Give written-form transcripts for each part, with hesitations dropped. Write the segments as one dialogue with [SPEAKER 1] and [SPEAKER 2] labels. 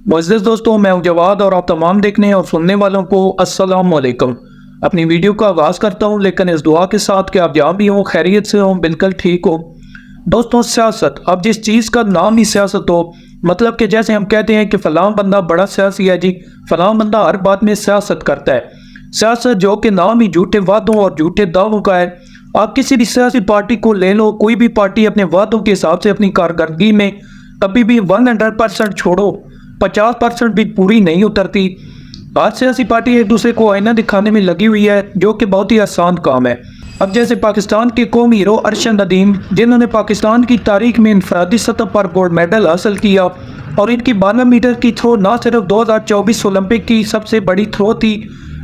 [SPEAKER 1] मुअज़्ज़िज़ दोस्तों, मैं हूं जवाद और आप तमाम देखने और सुनने वालों को अस्सलाम वालेकुम। अपनी वीडियो का आगाज़ करता हूं, लेकिन इस दुआ के साथ कि आप जहाँ भी हों खैरियत से हों, बिल्कुल ठीक हो। दोस्तों, सियासत, अब जिस चीज़ का नाम ही सियासत हो, मतलब कि जैसे हम कहते हैं कि फ़लाँ बंदा बड़ा सियासी है जी, फ़लाँ बंदा हर बात में सियासत करता है। सियासत जो कि नाम ही झूठे वादों और झूठे दावों का है। आप किसी भी सियासी पार्टी को ले लो, कोई भी पार्टी अपने वादों के हिसाब से अपनी कारकर्दगी में कभी भी 100% छोड़ो 50% भी पूरी नहीं उतरती। हर सियासी पार्टी एक दूसरे को आईना दिखाने में लगी हुई है, जो कि बहुत ही आसान काम है। अब जैसे पाकिस्तान के कौमी हीरो अरशद नदीम, जिन्होंने पाकिस्तान की तारीख में इंफरादी सतह पर गोल्ड मेडल हासिल किया, और इनकी 12 मीटर की थ्रो न सिर्फ 2024 ओलंपिक की सबसे बड़ी थ्रो थी,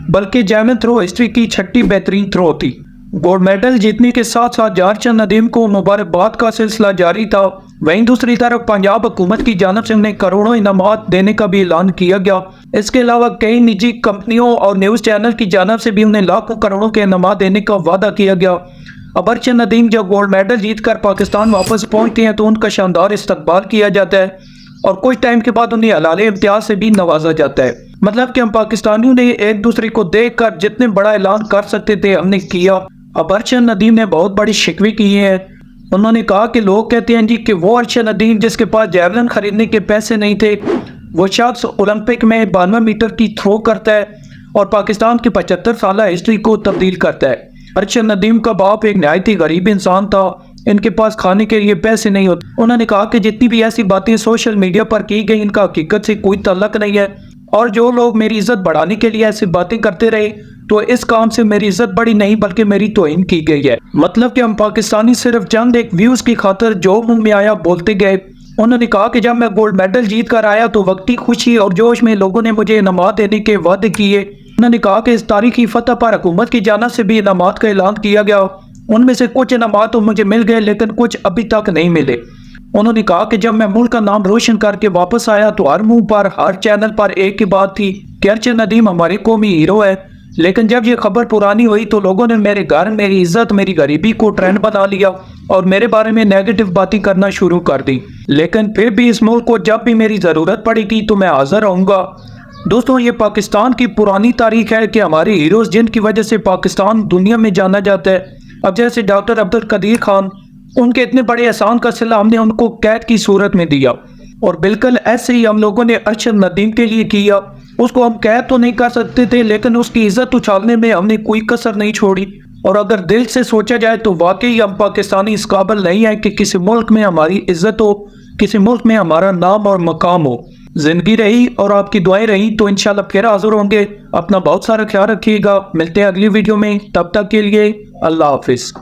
[SPEAKER 1] बल्कि जैवलिन थ्रो हिस्ट्री की 6ठी बेहतरीन थ्रो थी। गोल्ड मेडल जीतने के साथ साथ अरशद नदीम को मुबारकबाद का सिलसिला जारी था। वहीं दूसरी तरफ पंजाब हुकूमत की जानिब से उन्हें करोड़ों इनामात देने का भी ऐलान किया गया। इसके अलावा कई निजी कंपनियों और न्यूज़ चैनल की जानिब से भी उन्हें लाखों करोड़ों के इनामात देने का वादा किया गया। अब अरशद नदीम जब गोल्ड मेडल जीतकर पाकिस्तान वापस पहुंचते हैं तो उनका शानदार इस्तकबाल किया जाता है और कुछ टाइम के बाद उन्हें हलाले इम्तियाज से भी नवाजा जाता है। मतलब कि हम पाकिस्तानियों ने एक दूसरे को देख कर जितने बड़ा ऐलान कर सकते थे हमने किया। अब अरशद नदीम ने बहुत बड़ी शिकवे की है। उन्होंने कहा कि लोग कहते हैं जी कि वो अरशद नदीम जिसके पास जैवलिन खरीदने के पैसे नहीं थे, वो शख्स ओलंपिक में 92 मीटर की थ्रो करता है और पाकिस्तान की 75 साल हिस्ट्री को तब्दील करता है। अरशद नदीम का बाप एक नहायत ही गरीब इंसान था, इनके पास खाने के लिए पैसे नहीं होते। उन्होंने कहा कि जितनी भी ऐसी बातें सोशल मीडिया पर की गई इनका हकीकत से कोई ताल्लुक नहीं है, और जो लोग मेरी इज्जत बढ़ाने के लिए ऐसी बातें करते रहे तो इस काम से मेरी इज्जत बढ़ी नहीं बल्कि मेरी तौहीन की गई है। मतलब कि हम पाकिस्तानी सिर्फ चंद एक व्यूज की खातिर जो मुंह में आया बोलते गए। उन्होंने कहा कि जब मैं गोल्ड मेडल जीत कर आया तो वक्ती खुशी और जोश में लोगों ने मुझे इनामात देने के वादे किए। उन्होंने कहा कि इस तारीखी फतह पर हुकूमत की जानिब से भी इनामात का ऐलान किया गया। उनमें से कुछ इनामात तो मुझे मिल गए, लेकिन कुछ अभी तक नहीं मिले। उन्होंने कहा कि जब मैं मुल्क का नाम रोशन करके वापस आया तो हर मुंह पर हर चैनल पर एक ही बात थी कि अरशद नदीम हमारे कौमी हीरो है। लेकिन जब ये खबर पुरानी हुई तो लोगों ने मेरे घर, मेरी इज्जत, मेरी गरीबी को ट्रेंड बना लिया और मेरे बारे में नेगेटिव बातें करना शुरू कर दी। लेकिन फिर भी इस मुल्क को जब भी मेरी ज़रूरत पड़ेगी तो मैं हाजिर रहूँगा। दोस्तों, ये पाकिस्तान की पुरानी तारीख है कि हमारे हीरोज़ जिनकी वजह से पाकिस्तान दुनिया में जाना जाता है, अब जैसे डॉक्टर अब्दुल कदीर खान, उनके इतने बड़े एहसान का सिला हमने उनको कैद की सूरत में दिया, और बिल्कुल ऐसे ही हम लोगों ने अरशद नदीम के लिए किया। उसको हम कैद तो नहीं कर सकते थे, लेकिन उसकी इज्जत उछालने में हमने कोई कसर नहीं छोड़ी। और अगर दिल से सोचा जाए तो वाकई हम पाकिस्तानी इस काबिल नहीं है कि किसी मुल्क में हमारी इज्जत हो, किसी मुल्क में हमारा नाम और मकाम हो। जिंदगी रही और आपकी दुआएं रही तो इंशाल्लाह फिर हाजिर होंगे। अपना बहुत सारा ख्याल रखिएगा। मिलते हैं अगली वीडियो में, तब तक के लिए अल्लाह हाफिज।